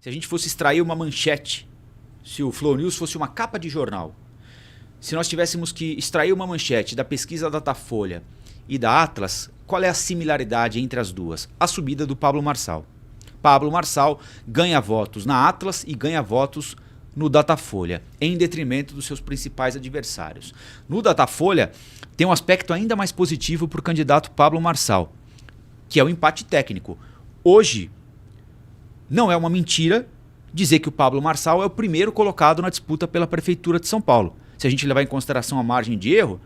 Se a gente fosse extrair uma manchete, se o Flow News fosse uma capa de jornal, se nós tivéssemos que extrair uma manchete da pesquisa Datafolha e da Atlas, qual é a similaridade entre as duas? A subida do Pablo Marçal. Pablo Marçal ganha votos na Atlas e ganha votos no Datafolha, em detrimento dos seus principais adversários. No Datafolha, tem um aspecto ainda mais positivo para o candidato Pablo Marçal, que é o empate técnico. Hoje, não é uma mentira dizer que o Pablo Marçal é o primeiro colocado na disputa pela Prefeitura de São Paulo. Se a gente levar em consideração a margem de erro,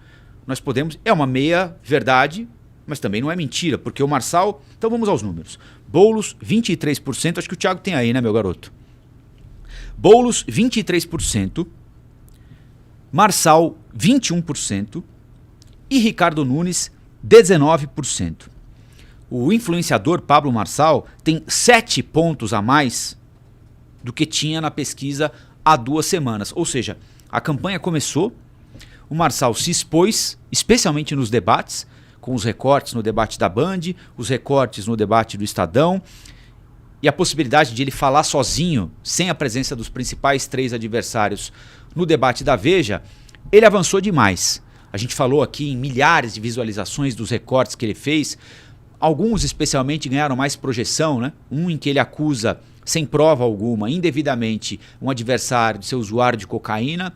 nós podemos... É uma meia verdade, mas também não é mentira, porque o Marçal... Então vamos aos números. Boulos, 23%. Acho que o Thiago tem aí, né, meu garoto? Boulos, 23%. Marçal, 21%. E Ricardo Nunes, 19%. O influenciador Pablo Marçal tem 7 pontos a mais do que tinha na pesquisa há 2 semanas. Ou seja, a campanha começou, o Marçal se expôs, especialmente nos debates, com os recortes no debate da Band, os recortes no debate do Estadão, e a possibilidade de ele falar sozinho, sem a presença dos principais 3 adversários no debate da Veja, ele avançou demais. A gente falou aqui em milhares de visualizações dos recortes que ele fez. Alguns especialmente ganharam mais projeção, né? Um em que ele acusa, sem prova alguma, indevidamente, um adversário de ser usuário de cocaína,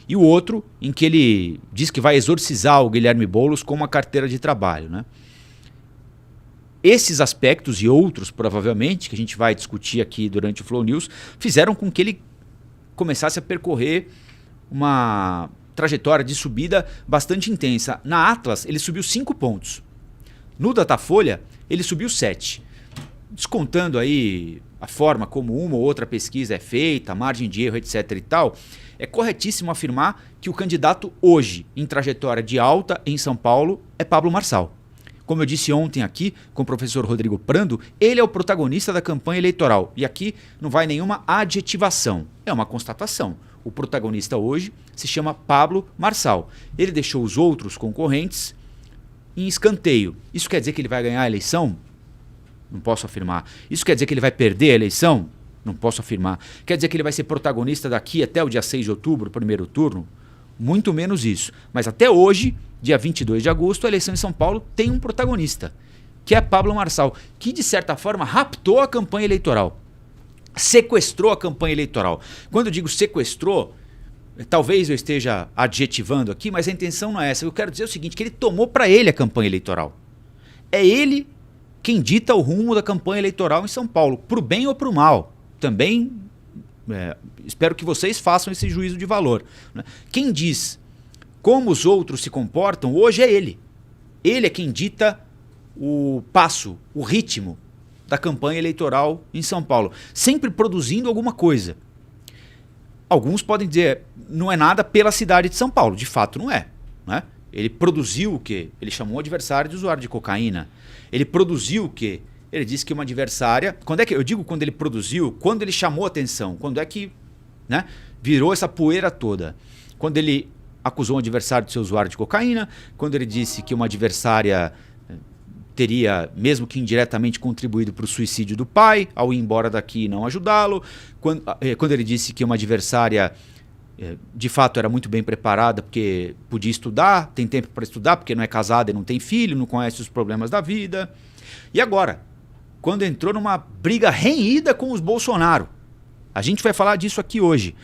e o outro em que ele diz que vai exorcizar o Guilherme Boulos com uma carteira de trabalho, né? Esses aspectos e outros, provavelmente, que a gente vai discutir aqui durante o Flow News, fizeram com que ele começasse a percorrer uma trajetória de subida bastante intensa. Na Atlas, ele subiu 5 pontos. No Datafolha, ele subiu 7. Descontando aí a forma como uma ou outra pesquisa é feita, a margem de erro, etc. e tal, é corretíssimo afirmar que o candidato hoje, em trajetória de alta em São Paulo, é Pablo Marçal. Como eu disse ontem aqui com o professor Rodrigo Prando, ele é o protagonista da campanha eleitoral. E aqui não vai nenhuma adjetivação, é uma constatação. O protagonista hoje se chama Pablo Marçal. Ele deixou os outros concorrentes em escanteio. Isso quer dizer que ele vai ganhar a eleição? Não posso afirmar. Isso quer dizer que ele vai perder a eleição? Não posso afirmar. Quer dizer que ele vai ser protagonista daqui até o dia 6 de outubro, primeiro turno? Muito menos isso. Mas até hoje, dia 22 de agosto, a eleição em São Paulo tem um protagonista, que é Pablo Marçal, que de certa forma raptou a campanha eleitoral. Sequestrou a campanha eleitoral. Quando eu digo sequestrou, talvez eu esteja adjetivando aqui, mas a intenção não é essa. Eu quero dizer o seguinte, que ele tomou para ele a campanha eleitoral. É ele quem dita o rumo da campanha eleitoral em São Paulo, pro bem ou pro mal. Também espero que vocês façam esse juízo de valor, né? Quem diz como os outros se comportam hoje é ele. Ele é quem dita o passo, o ritmo da campanha eleitoral em São Paulo, sempre produzindo alguma coisa. Alguns podem dizer, não é nada pela cidade de São Paulo. De fato não é, né? Ele produziu o quê? Ele chamou o adversário de usuário de cocaína. Ele produziu o quê? Ele disse que uma adversária... Quando é que eu digo quando ele produziu? Quando ele chamou atenção. Quando é que, né, virou essa poeira toda? Quando ele acusou um adversário de ser usuário de cocaína, quando ele disse que uma adversária teria, mesmo que indiretamente, contribuído para o suicídio do pai, ao ir embora daqui e não ajudá-lo, quando ele disse que uma adversária de fato era muito bem preparada porque podia estudar, tem tempo para estudar porque não é casada e não tem filho, não conhece os problemas da vida. E agora, quando entrou numa briga renhida com os Bolsonaro, a gente vai falar disso aqui hoje.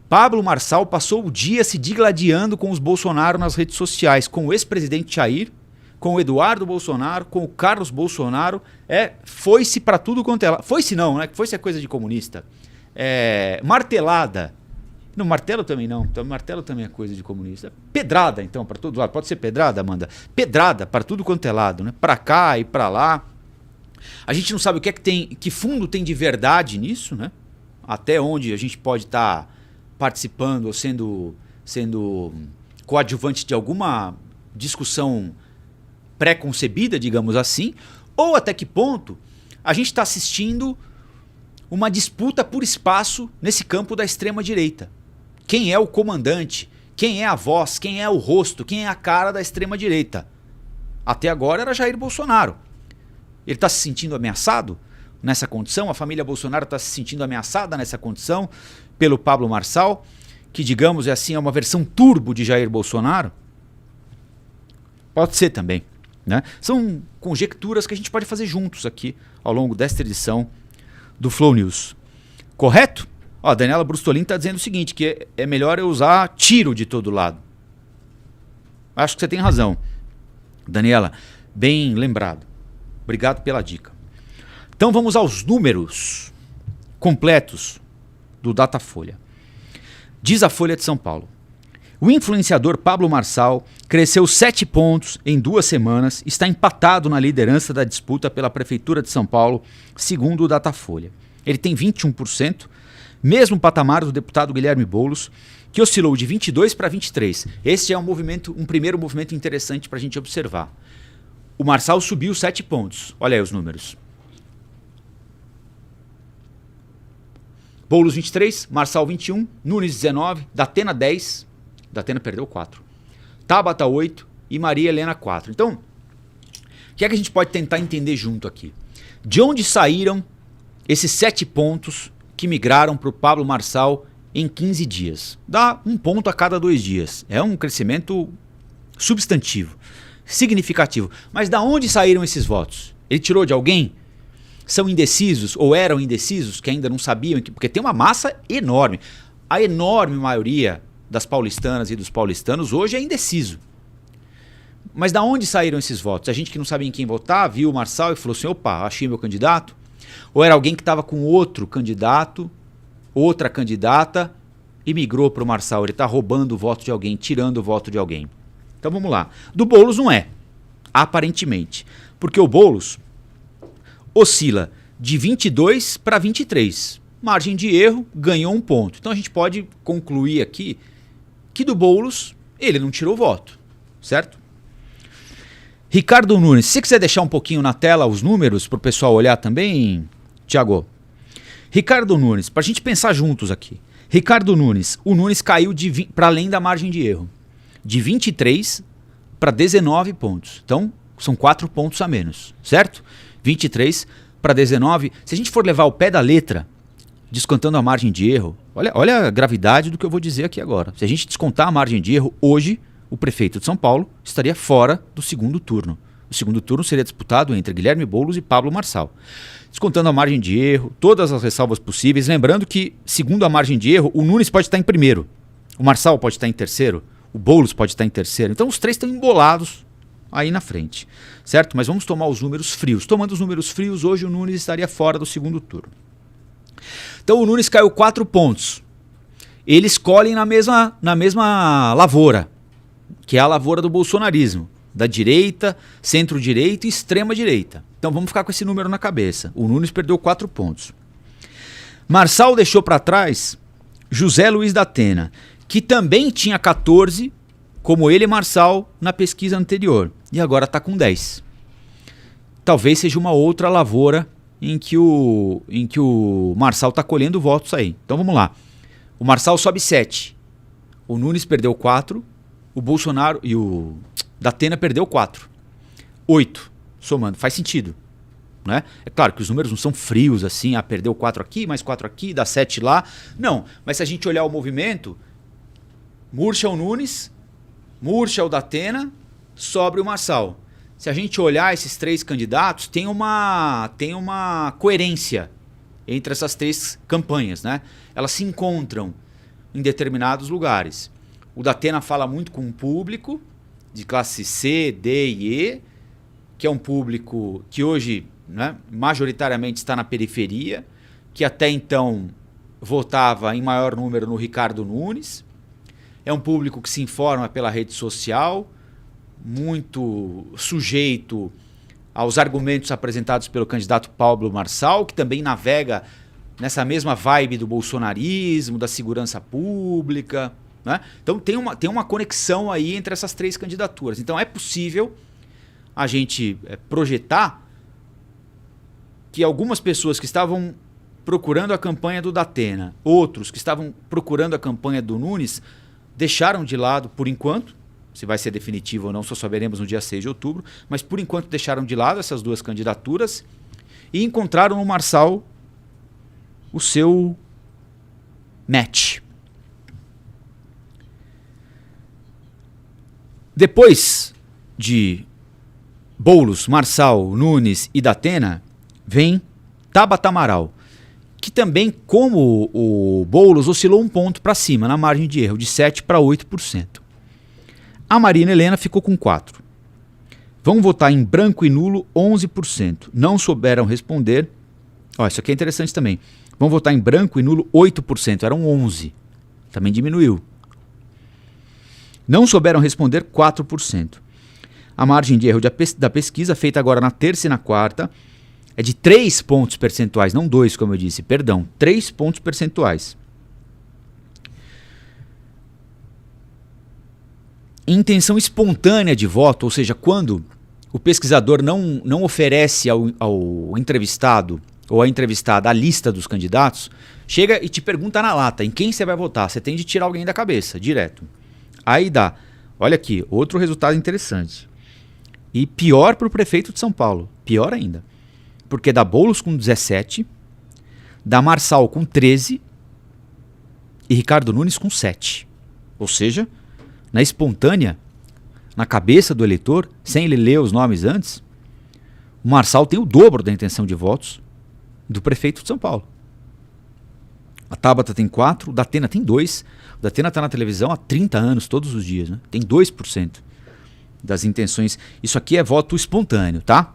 Pablo Marçal passou o dia se digladiando com os Bolsonaro nas redes sociais, com o ex-presidente Jair, com o Eduardo Bolsonaro, com o Carlos Bolsonaro. Foi-se para tudo quanto é lá. Foi-se não, né? Foi-se é coisa de comunista. Martelada. Não, martelo também não. Então, martelo também é coisa de comunista. Pedrada, então, para todo lado. Pode ser pedrada, Amanda? Pedrada para tudo quanto é lado, né? Para cá e para lá. A gente não sabe o que é que tem, que fundo tem de verdade nisso, né? Até onde a gente pode estar participando ou sendo coadjuvante de alguma discussão pré-concebida, digamos assim, ou até que ponto a gente está assistindo uma disputa por espaço nesse campo da extrema-direita. Quem é o comandante? Quem é a voz? Quem é o rosto? Quem é a cara da extrema-direita? Até agora era Jair Bolsonaro. Ele está se sentindo ameaçado? nessa condição? A família Bolsonaro está se sentindo ameaçada nessa condição pelo Pablo Marçal, que, digamos assim, é uma versão turbo de Jair Bolsonaro? Pode ser também, né? São conjecturas que a gente pode fazer juntos aqui ao longo desta edição do Flow News. Correto? Ó, a Daniela Brustolin está dizendo o seguinte, que é melhor eu usar tiro de todo lado. Acho que você tem razão, Daniela. Bem lembrado. Obrigado pela dica. Então vamos aos números completos do Datafolha. Diz a Folha de São Paulo. O influenciador Pablo Marçal cresceu 7 pontos em 2 semanas, está empatado na liderança da disputa pela Prefeitura de São Paulo, segundo o Datafolha. Ele tem 21%, mesmo patamar do deputado Guilherme Boulos, que oscilou de 22 para 23. Esse é um primeiro movimento interessante para a gente observar. O Marçal subiu 7 pontos. Olha aí os números. Boulos 23, Marçal 21, Nunes 19, Datena 10, Datena perdeu 4, Tabata 8 e Maria Helena 4. Então, o que é que a gente pode tentar entender junto aqui? De onde saíram esses 7 pontos que migraram para o Pablo Marçal em 15 dias? Dá 1 ponto a cada 2 dias. É um crescimento substantivo, significativo. Mas da onde saíram esses votos? Ele tirou de alguém? São indecisos ou eram indecisos que ainda não sabiam? Porque tem uma massa enorme. A enorme maioria das paulistanas e dos paulistanos hoje é indeciso. Mas da onde saíram esses votos? A gente que não sabia em quem votar, viu o Marçal e falou assim, opa, achei meu candidato? Ou era alguém que estava com outro candidato, outra candidata e migrou para o Marçal? Ele está roubando o voto de alguém, tirando o voto de alguém. Então vamos lá. Do Boulos não é, aparentemente. Porque o Boulos oscila de 22 para 23. Margem de erro, ganhou 1 ponto. Então a gente pode concluir aqui que do Boulos ele não tirou voto, certo? Ricardo Nunes, se você quiser deixar um pouquinho na tela os números para o pessoal olhar também, Tiago. Ricardo Nunes, para a gente pensar juntos aqui. Ricardo Nunes, o Nunes caiu para além da margem de erro. De 23 para 19 pontos. Então são 4 pontos a menos, certo? 23 para 19. Se a gente for levar o pé da letra, descontando a margem de erro, olha a gravidade do que eu vou dizer aqui agora. Se a gente descontar a margem de erro, hoje o prefeito de São Paulo estaria fora do segundo turno. O segundo turno seria disputado entre Guilherme Boulos e Pablo Marçal. Descontando a margem de erro, todas as ressalvas possíveis, lembrando que, segundo a margem de erro, o Nunes pode estar em primeiro, o Marçal pode estar em terceiro, o Boulos pode estar em terceiro. Então os três estão embolados aí na frente, certo? Mas vamos tomar os números frios. Tomando os números frios, hoje o Nunes estaria fora do segundo turno. Então o Nunes caiu 4 pontos. Eles colhem na mesma lavoura, que é a lavoura do bolsonarismo, da direita, centro-direita e extrema-direita. Então vamos ficar com esse número na cabeça. O Nunes perdeu 4 pontos. Marçal deixou para trás José Luiz da Atena, que também tinha 14, como ele e Marçal, na pesquisa anterior. E agora está com 10. Talvez seja uma outra lavoura em que o Marçal está colhendo votos aí. Então vamos lá. O Marçal sobe 7. O Nunes perdeu 4. O Bolsonaro e o Datena perdeu 4. 8. Somando. Faz sentido, né? É claro que os números não são frios assim. Ah, perdeu 4 aqui, mais 4 aqui, dá 7 lá. Não. Mas se a gente olhar o movimento, murcha o Nunes, murcha o Datena, sobre o Marçal. Se a gente olhar esses 3 candidatos, tem uma coerência entre essas 3 campanhas, né? Elas se encontram em determinados lugares. O Datena fala muito com um público de classe C, D e E, que é um público que hoje, né, majoritariamente está na periferia, que até então votava em maior número no Ricardo Nunes. É um público que se informa pela rede social, muito sujeito aos argumentos apresentados pelo candidato Pablo Marçal, que também navega nessa mesma vibe do bolsonarismo, da segurança pública, né? Então tem uma conexão aí entre essas 3 candidaturas. Então é possível a gente projetar que algumas pessoas que estavam procurando a campanha do Datena, outros que estavam procurando a campanha do Nunes, deixaram de lado por enquanto. Se vai ser definitivo ou não, só saberemos no dia 6 de outubro, mas por enquanto deixaram de lado essas 2 candidaturas e encontraram no Marçal o seu match. Depois de Boulos, Marçal, Nunes e Datena, vem Tabata Amaral, que também, como o Boulos, oscilou um ponto para cima na margem de erro, de 7% para 8%. A Marina Helena ficou com 4%. Vão votar em branco e nulo 11%. Não souberam responder. Isso aqui é interessante também. Vão votar em branco e nulo 8%. Eram 11%. Também diminuiu. Não souberam responder 4%. A margem de erro da pesquisa, feita agora na terça e na quarta, é de 3 pontos percentuais, não 2, como eu disse, perdão, 3 pontos percentuais. Intenção espontânea de voto, ou seja, quando o pesquisador não oferece ao entrevistado ou à entrevistada a lista dos candidatos, chega e te pergunta na lata, em quem você vai votar? Você tem de tirar alguém da cabeça, direto. Aí dá, olha aqui, outro resultado interessante. E pior para o prefeito de São Paulo, pior ainda. Porque dá Boulos com 17, dá Marçal com 13 e Ricardo Nunes com 7. Ou seja, na espontânea, na cabeça do eleitor, sem ele ler os nomes antes, o Marçal tem o dobro da intenção de votos do prefeito de São Paulo. A Tabata tem 4, o Datena tem 2. O Datena está na televisão há 30 anos, todos os dias, né? Tem 2% das intenções. Isso aqui é voto espontâneo, tá?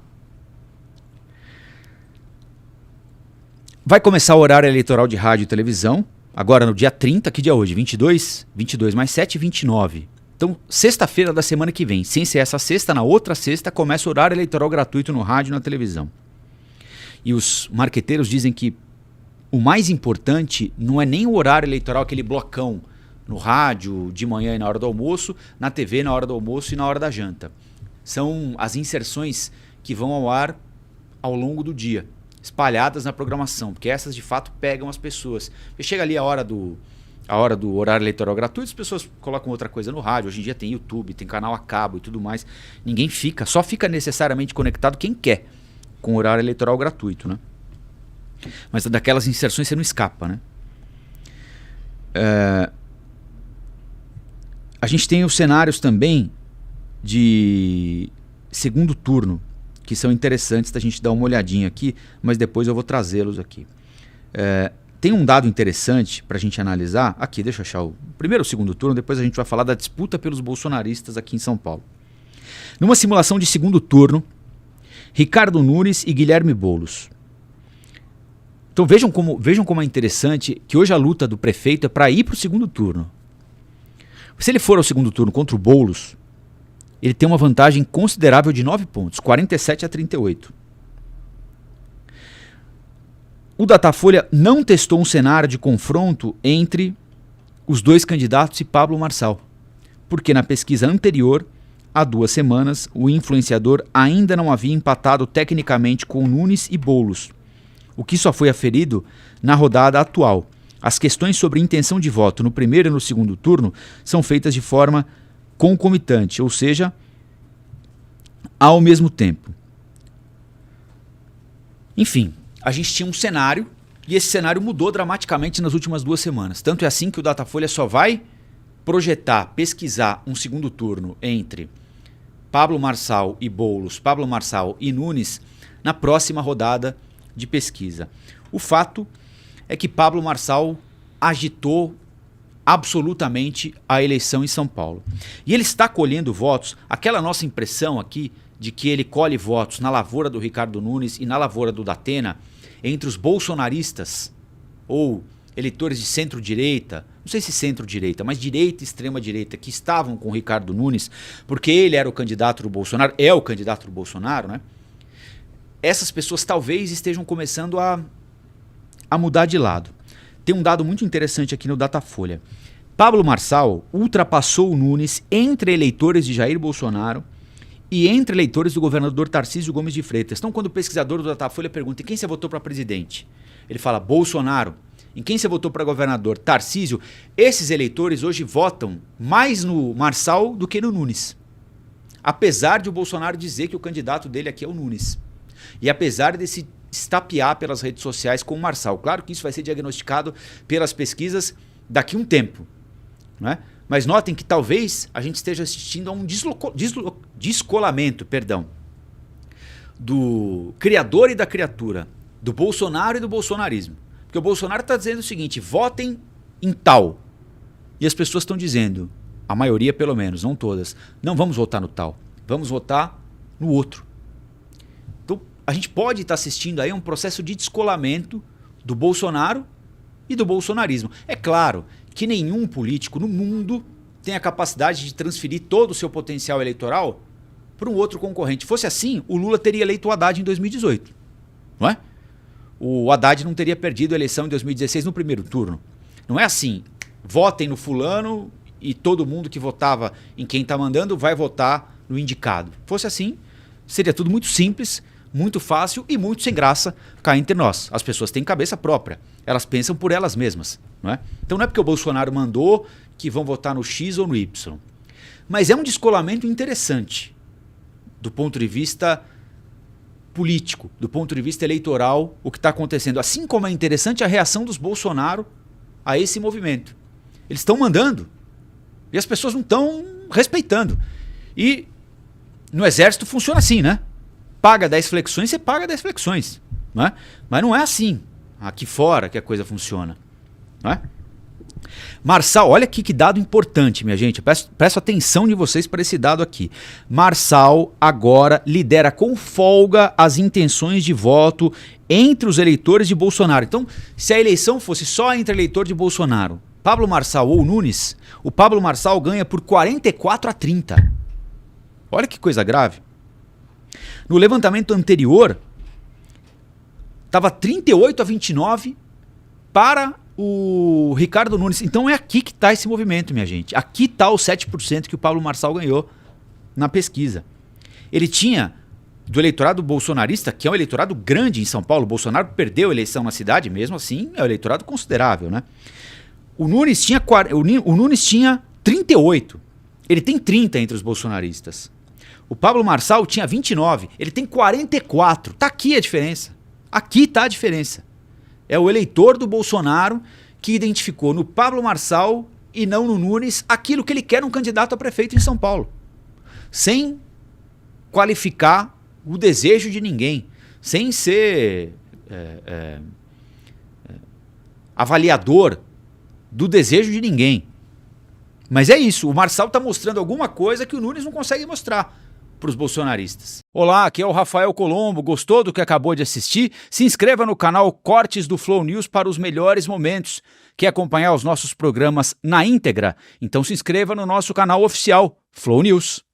Vai começar o horário eleitoral de rádio e televisão, agora no dia 30, que dia é hoje? 22? 22 mais 7, 29. Então, sexta-feira da semana que vem, sem ser essa sexta, na outra sexta, começa o horário eleitoral gratuito no rádio e na televisão. E os marqueteiros dizem que o mais importante não é nem o horário eleitoral, aquele blocão no rádio, de manhã e na hora do almoço, na TV na hora do almoço e na hora da janta. São as inserções que vão ao ar ao longo do dia, espalhadas na programação, porque essas de fato pegam as pessoas. Porque chega ali a hora do horário eleitoral gratuito, as pessoas colocam outra coisa no rádio. Hoje em dia tem YouTube, tem canal a cabo e tudo mais. Ninguém fica, só fica necessariamente conectado quem quer com o horário eleitoral gratuito, né? Mas daquelas inserções você não escapa, né? A gente tem os cenários também de segundo turno, que são interessantes da gente dar uma olhadinha aqui, mas depois eu vou trazê-los aqui. Tem um dado interessante para a gente analisar. Aqui, deixa eu achar o primeiro ou segundo turno, depois a gente vai falar da disputa pelos bolsonaristas aqui em São Paulo. Numa simulação de segundo turno, Ricardo Nunes e Guilherme Boulos. Então vejam como é interessante que hoje a luta do prefeito é para ir para o segundo turno. Se ele for ao segundo turno contra o Boulos, ele tem uma vantagem considerável de 9 pontos, 47 a 38. O Datafolha não testou um cenário de confronto entre os dois candidatos e Pablo Marçal, porque na pesquisa anterior, há 2 semanas, o influenciador ainda não havia empatado tecnicamente com Nunes e Boulos, o que só foi aferido na rodada atual. As questões sobre intenção de voto no primeiro e no segundo turno são feitas de forma concomitante, ou seja, ao mesmo tempo. Enfim, a gente tinha um cenário e esse cenário mudou dramaticamente nas últimas 2 semanas. Tanto é assim que o Datafolha só vai projetar, pesquisar um segundo turno entre Pablo Marçal e Boulos, Pablo Marçal e Nunes na próxima rodada de pesquisa. O fato é que Pablo Marçal agitou absolutamente a eleição em São Paulo. E ele está colhendo votos, aquela nossa impressão aqui de que ele colhe votos na lavoura do Ricardo Nunes e na lavoura do Datena, entre os bolsonaristas ou eleitores de centro-direita, não sei se centro-direita, mas direita e extrema-direita, que estavam com o Ricardo Nunes, porque ele era o candidato do Bolsonaro, é o candidato do Bolsonaro, né? Essas pessoas talvez estejam começando a mudar de lado. Tem um dado muito interessante aqui no Datafolha. Pablo Marçal ultrapassou o Nunes entre eleitores de Jair Bolsonaro e entre eleitores do governador Tarcísio Gomes de Freitas. Então, quando o pesquisador do Datafolha pergunta em quem você votou para presidente, ele fala Bolsonaro. Em quem você votou para governador? Tarcísio. Esses eleitores hoje votam mais no Marçal do que no Nunes. Apesar de o Bolsonaro dizer que o candidato dele aqui é o Nunes. E apesar desse estapear pelas redes sociais com o Marçal. Claro que isso vai ser diagnosticado pelas pesquisas daqui a um tempo, né? Mas notem que talvez a gente esteja assistindo a um descolamento, do criador e da criatura, do Bolsonaro e do bolsonarismo. Porque o Bolsonaro está dizendo o seguinte: votem em tal. E as pessoas estão dizendo, a maioria pelo menos, não todas, não vamos votar no tal, vamos votar no outro. Então a gente pode estar assistindo aí a um processo de descolamento do Bolsonaro e do bolsonarismo. É claro que nenhum político no mundo tem a capacidade de transferir todo o seu potencial eleitoral para um outro concorrente. Se fosse assim, o Lula teria eleito o Haddad em 2018, não é? O Haddad não teria perdido a eleição em 2016 no primeiro turno. Não é assim, votem no fulano e todo mundo que votava em quem está mandando vai votar no indicado. Se fosse assim, seria tudo muito simples, muito fácil e muito sem graça cá entre nós. As pessoas têm cabeça própria, elas pensam por elas mesmas, não é? Então não é porque o Bolsonaro mandou que vão votar no X ou no Y. Mas é um descolamento interessante do ponto de vista político, do ponto de vista eleitoral, o que está acontecendo. Assim como é interessante a reação dos Bolsonaro a esse movimento. Eles estão mandando e as pessoas não estão respeitando. E no exército funciona assim, né? Paga 10 flexões, você paga 10 flexões, não é? Mas não é assim aqui fora que a coisa funciona, não é? Marçal, olha aqui que dado importante, minha gente. Peço atenção de vocês para esse dado aqui. Marçal agora lidera com folga as intenções de voto entre os eleitores de Bolsonaro. Então, se a eleição fosse só entre eleitor de Bolsonaro, Pablo Marçal ou Nunes, o Pablo Marçal ganha por 44-30. Olha que coisa grave. No levantamento anterior, estava 38-29 para o Ricardo Nunes. Então é aqui que está esse movimento, minha gente. Aqui está os 7% que o Pablo Marçal ganhou na pesquisa. Ele tinha, do eleitorado bolsonarista, que é um eleitorado grande em São Paulo, o Bolsonaro perdeu a eleição na cidade, mesmo assim é um eleitorado considerável, né? O Nunes tinha 38. Ele tem 30 entre os bolsonaristas. O Pablo Marçal tinha 29. Ele tem 44. Tá aqui a diferença. Aqui tá a diferença. É o eleitor do Bolsonaro que identificou no Pablo Marçal e não no Nunes aquilo que ele quer num candidato a prefeito em São Paulo. Sem qualificar o desejo de ninguém. Sem ser avaliador do desejo de ninguém. Mas é isso, o Marçal está mostrando alguma coisa que o Nunes não consegue mostrar para os bolsonaristas. Olá, aqui é o Rafael Colombo. Gostou do que acabou de assistir? Se inscreva no canal Cortes do Flow News para os melhores momentos. Quer acompanhar os nossos programas na íntegra? Então se inscreva no nosso canal oficial Flow News.